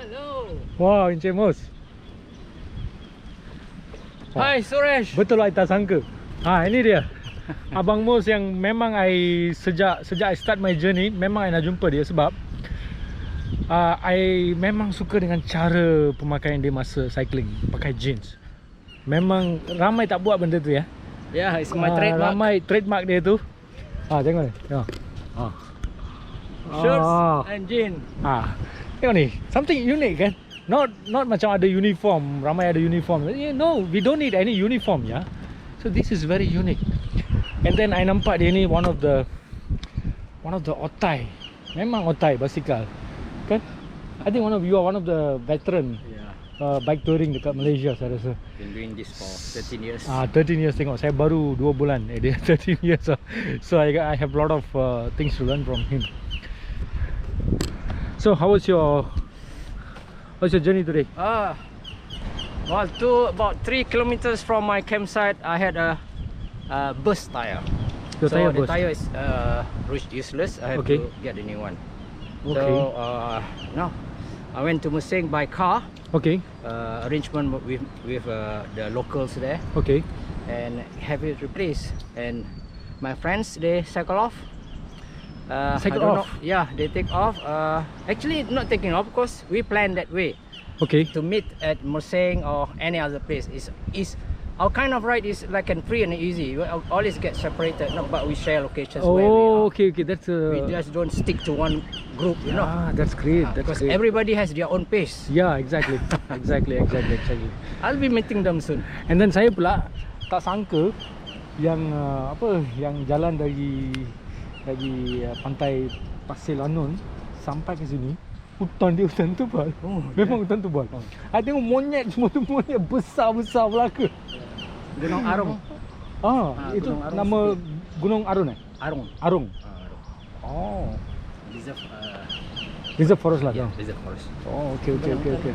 Hello. Wow, Encik Mus. Hai Suresh. Betul lah, tak sangka. Ini dia. Abang Mus yang memang sejak I start my journey, memang I nak jumpa dia sebab I memang suka dengan cara pemakaian dia masa cycling, pakai jeans. Memang ramai tak buat benda tu ya. Yeah, it's my trademark. Ramai trademark dia tu. Tengok ni. Tengok. Shirts and jeans. Tengok ni, something unique kan. Not macam ada uniform, ramai ada uniform. No, we don't need any uniform ya. So this is very unique. And then I nampak dia ni one of the otai. Memang otai basikal. Kan? I think you are one of the veteran bike touring dekat Malaysia saya rasa. Been doing this for 13 years. 13 years tengok. Saya baru 2 bulan. Dia 13 years. So I have a lot of things to learn from him. So how's your journey today? Well, about 3 kilometers from my campsite, I had a burst tire. The tire is useless. I have to get a new one. Okay. So no, I went to Mersing by car. Okay. Arrangement with the locals there. Okay. And have it replaced. And my friends, they cycle off. Cycle off? Yeah, they take off. Actually, not taking off because we planned that way. Okay. To meet at Mersing or any other place. Is our kind of ride is like free and easy. We always get separated, but we share locations where we are. Okay. That's we just don't stick to one group, you know. That's great. Because everybody has their own pace. Yeah, exactly. exactly. I'll be meeting them soon. And then saya pula tak sangka yang yang jalan dari pantai Pasir Lanun sampai ke sini hutan tebal. Memang hutan tebal. I tengok monyet semua tu, monyet besar belaka. Gunung Arung. Itu Gunung Arung nama Gunung Arun Arung. Arung. Reserve Reserve forest lah. Yeah, reserve forest. Okay.